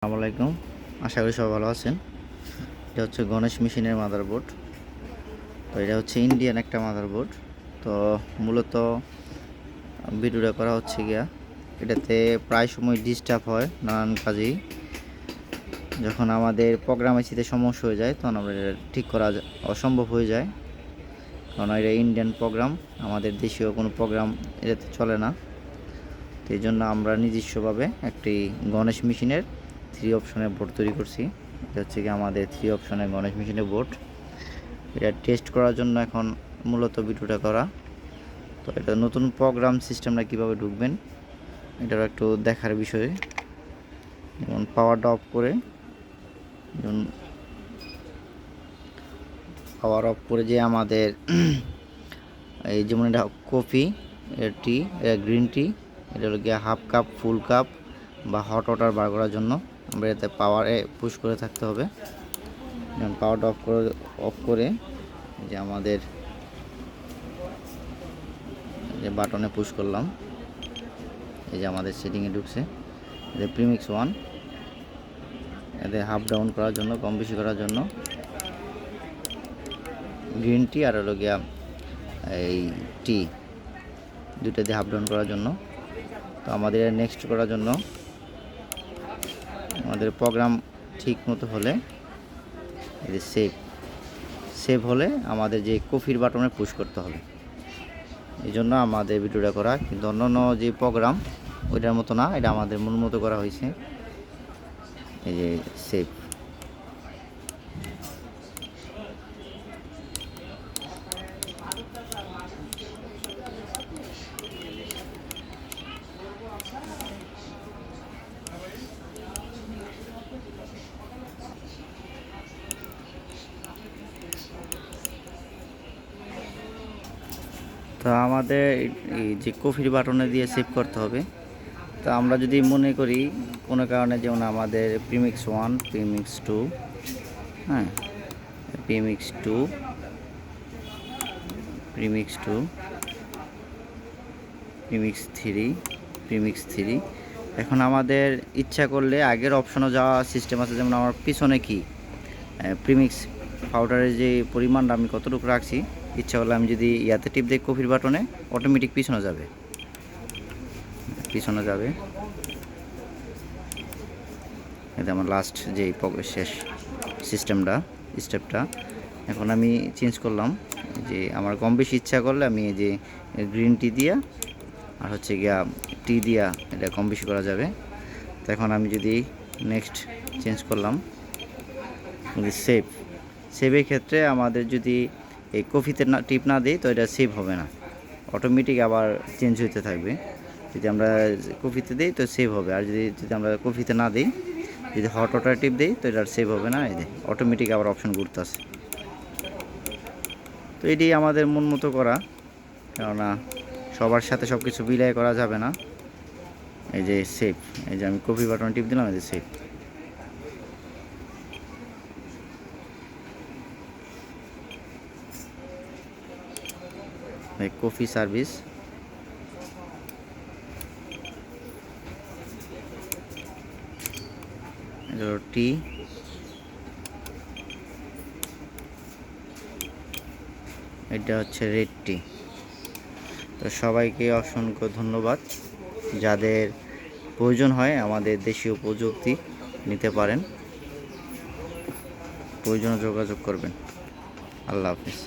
আসসালামু আলাইকুম। আশা করি সবাই ভালো আছেন। এটা হচ্ছে গণেশ মেশিনের মাদারবোর্ড। তো এটা হচ্ছে ইন্ডিয়ান একটা মাদারবোর্ড। তো মূলত ভিডিওটা করা হচ্ছে গিয়া এটাতে প্রায় সময় ডিস্টার্ব হয় নানান কাজেই। যখন আমাদের প্রোগ্রাম আইসিতে সমস্যা হয়ে যায় তখন আমরা এটা ঠিক করা অসম্ভব হয়ে যায়, কারণ এটা ইন্ডিয়ান প্রোগ্রাম, আমাদের দেশীয় কোনো প্রোগ্রাম এটাতে চলে না। তো এই জন্য আমরা নিজস্বভাবে একটি গণেশ মেশিনের 3 অপশনের বোর্ড তৈরি করছি। এটা হচ্ছে কি আমাদের 3 অপশনের গণেশ মেশিনের বোর্ড। এটা টেস্ট করার জন্য এখন মূলত ভিডিওটা করা। তো এটা নতুন প্রোগ্রাম সিস্টেমটা কীভাবে ঢুকবেন এটারও একটু দেখার বিষয়। যেমন পাওয়ারটা অফ করে, যেমন পাওয়ার অফ করে যে আমাদের এই যেমন এটা কফি, টি, গ্রিন টি, এটা হলো গিয়ে হাফ কাপ, ফুল কাপ বা হট ওয়াটার বার করার জন্য আমরা এতে পাওয়ারে পুশ করে থাকতে হবে। যেমন পাওয়ারটা অফ করে যে আমাদের যে বাটনে পুশ করলাম, এই যে আমাদের সেটিংয়ে ঢুকছে। এতে প্রিমিক্স 1, এতে হাফ ডাউন করার জন্য, কম বেশি করার জন্য গ্রিন টি আর হলো গিয়া এই টি, দুটো দিয়ে হাফ ডাউন করার জন্য। তো আমাদের নেক্সট করার জন্য আমাদের প্রোগ্রাম ঠিক মতো হলে এই যে সেভ হলে আমাদের যে কফির বাটনে পুশ করতে হবে। এই জন্য আমাদের ভিডিওটা করা, কিন্তু অন্যান্য যে প্রোগ্রাম ওইটার মতো না, এটা আমাদের মন মতো করা হয়েছে। এই যে সেভ। তো আমাদের এই যে কফির বাটনে দিয়ে সেভ করতে হবে। তো আমরা যদি মনে করি কোনো কারণে, যেমন আমাদের প্রিমিক্স 1, প্রিমিক্স 2, হ্যাঁ, প্রিমিক্স 2, প্রিমিক্স 2, প্রিমিক্স 3, প্রিমিক্স 3, এখন আমাদের ইচ্ছা করলে আগের অপশনে যাওয়া সিস্টেম আছে। যেমন আমার পিছনে কি প্রিমিক্স পাউডারের যে পরিমাণটা আমি কতটুকু রাখছি, ইচ্ছা করলে আমি যদি ইয়াতে টিপ দিই কফির বাটনে, অটোমেটিক পিছনে যাবে। এটা আমার লাস্ট যে শেষ স্টেপটা। এখন আমি চেঞ্জ করলাম যে আমার কম বেশি ইচ্ছা করলে আমি এই যে গ্রিন টি দিয়া আর হচ্ছে গিয়া টি দিয়া এটা কম বেশি করা যাবে। তো এখন আমি যদি নেক্সট চেঞ্জ করলাম, সেভের ক্ষেত্রে আমাদের যদি এই কফিতে টিপ না দিই তো এটা সেভ হবে না, অটোমেটিক আবার চেঞ্জ হতে থাকবে। যদি আমরা কফিতে দিই তো সেভ হবে, আর যদি আমরা কফিতে না দিই, যদি হট ওয়াটার টিপ দিই তো এটা সেভ হবে না। এই যে অটোমেটিক আবার অপশন ঘুরতেছে। তো এটি আমাদের মন মতো করা, কেননা সবার সাথে সব কিছু বিলাই করা যাবে না। এই যে সেভ, এই যে আমি কফি বাটন টিপ দিলাম, এই যে সেভ। কফি সার্ভিস, টি, এটা হচ্ছে রেড টি। তো সবাইকে অসংখ্য ধন্যবাদ। যাদের প্রয়োজন হয় আমাদের দেশীয় প্রযুক্তি নিতে পারেন, প্রয়োজনে যোগাযোগ করবেন। আল্লাহ হাফিজ।